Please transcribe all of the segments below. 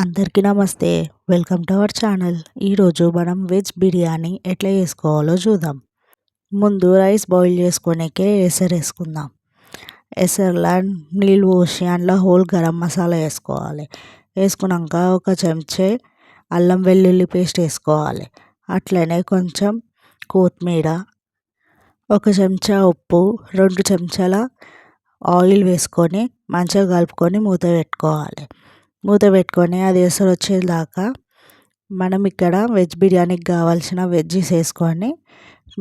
అందరికీ నమస్తే. Welcome to our channel. ఈరోజు మనం వెజ్ బిర్యానీ ఎట్లా చేసుకోవాలో చూద్దాం. ముందు రైస్ బాయిల్ చేసుకోనికే ఎసరు వేసుకుందాం. ఎసరులో నీళ్ళు పోసి అందులో హోల్ గరం మసాలా వేసుకోవాలి. వేసుకున్నాక ఒక చెంచా అల్లం వెల్లుల్లి పేస్ట్ వేసుకోవాలి. అట్లనే కొంచెం కొత్తిమీర, ఒక చెంచా ఉప్పు, 2 చెంచాల ఆయిల్ వేసుకొని మంచిగా కలుపుకొని మూత పెట్టుకోవాలి. మూత పెట్టుకొని అది ఎసరు వచ్చేదాకా మనం ఇక్కడ వెజ్ బిర్యానీకి కావాల్సిన వెజ్జీస్ వేసుకొని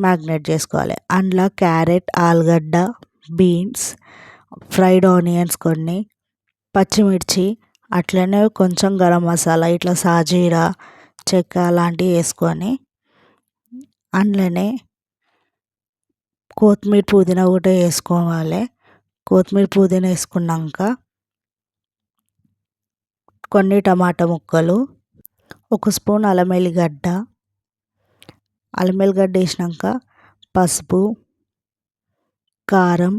మ్యాగ్నేట్ చేసుకోవాలి. అందులో క్యారెట్, ఆలుగడ్డ, బీన్స్, ఫ్రైడ్ ఆనియన్స్ కొన్ని, పచ్చిమిర్చి, అట్లనే కొంచెం గరం మసాలా ఇట్లా సాజీరా, చెక్క అలాంటివి వేసుకొని అందులోనే కొత్తిమీర, పుదీనా కూడా వేసుకోవాలి. కొత్తిమీర, పుదీనా వేసుకున్నాక కొన్ని టమాటా ముక్కలు, 1 స్పూన్ అల్లం వెల్లిగడ్డ వేసినాక పసుపు, కారం,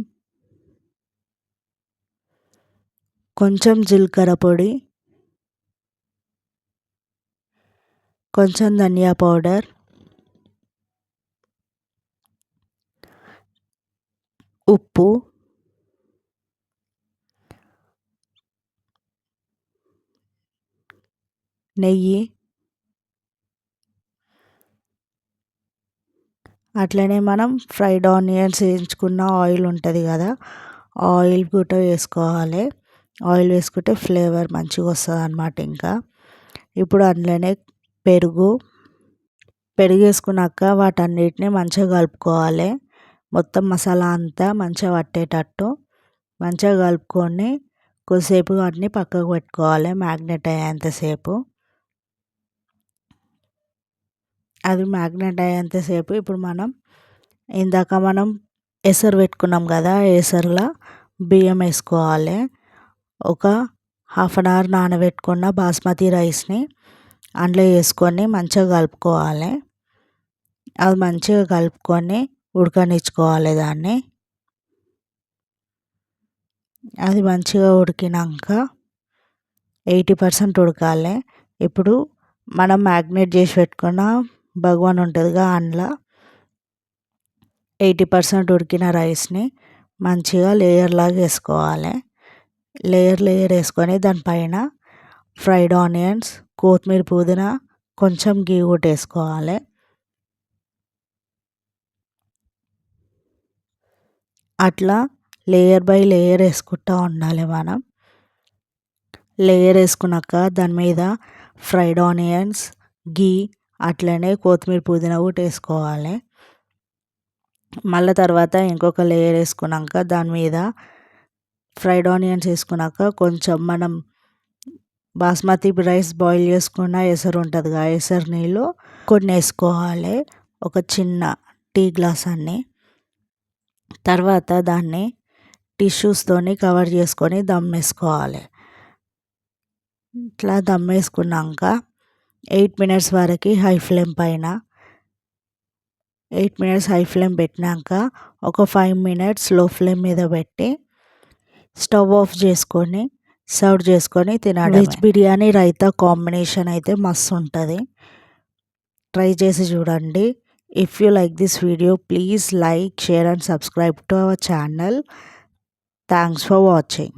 కొంచెం జీలకర్ర పొడి, కొంచెం ధనియా పౌడర్, ఉప్పు, నెయ్యి, అట్లనే మనం ఫ్రైడ్ ఆనియన్స్ వేయించుకున్న ఆయిల్ ఉంటుంది కదా, ఆయిల్ కూడా వేసుకోవాలి. ఆయిల్ వేసుకుంటే ఫ్లేవర్ మంచిగా వస్తుంది అన్నమాట. ఇంకా ఇప్పుడు అందులోనే పెరుగు వేసుకున్నాక వాటన్నిటిని మంచిగా కలుపుకోవాలి. మొత్తం మసాలా అంతా మంచిగా పట్టేటట్టు మంచిగా కలుపుకొని కొద్దిసేపు వాటిని పక్కకు పెట్టుకోవాలి మ్యాగ్నేట్ అయ్యేంతసేపు. అది మ్యాగ్నేట్ అయ్యేంతసేపు ఇప్పుడు ఇందాక మనం ఎసరు పెట్టుకున్నాం కదా, ఎసరులో బియ్యం వేసుకోవాలి. ఒక ½ గంట నానబెట్టుకున్న బాస్మతి రైస్ని అందులో వేసుకొని మంచిగా కలుపుకోవాలి. అది మంచిగా కలుపుకొని ఉడకనిచ్చుకోవాలి దాన్ని. అది మంచిగా ఉడికినాక 80% ఉడకాలి. ఇప్పుడు మనం మ్యాగ్నేట్ చేసి పెట్టుకున్న భగవాన్ ఉంటుందిగా, అందులో 80% ఉడికిన రైస్ని మంచిగా లేయర్ లాగా వేసుకోవాలి. లేయర్ వేసుకొని దానిపైన ఫ్రైడ్ ఆనియన్స్, కొత్తిమీర, పుదీనా, కొంచెం గీ కూడా వేసుకోవాలి. అట్లా లేయర్ బై లేయర్ వేసుకుంటూ ఉండాలి మనం. లేయర్ వేసుకున్నాక దాని మీద ఫ్రైడ్ ఆనియన్స్, గీ, అట్లనే కొత్తిమీర, పుదీనా కూడా వేసుకోవాలి. మళ్ళీ తర్వాత ఇంకొక లేయర్ వేసుకున్నాక దాని మీద ఫ్రైడ్ ఆనియన్స్ వేసుకున్నాక కొంచెం మనం బాస్మతి రైస్ బాయిల్ చేసుకున్న ఎసరు ఉంటుంది కదా, ఎసరు నీళ్ళు కొన్ని వేసుకోవాలి, ఒక చిన్న టీ గ్లాస్ అన్ని. తర్వాత దాన్ని టిష్యూస్తోని కవర్ చేసుకొని దమ్ వేసుకోవాలి. ఇట్లా దమ్ వేసుకున్నాక 8 మినిట్స్ వరకు హై ఫ్లేమ్ పైన 8 మినిట్స్ హై ఫ్లేమ్ పెట్టినాక ఒక 5 మినిట్స్ లో ఫ్లేమ్ మీద పెట్టి స్టవ్ ఆఫ్ చేసుకొని సర్వ్ చేసుకొని తినడం. వెజ్ బిర్యానీ రైతా కాంబినేషన్ అయితే మస్తు ఉంటుంది. ట్రై చేసి చూడండి. If you like this video, please like, share and subscribe to our channel. Thanks for watching.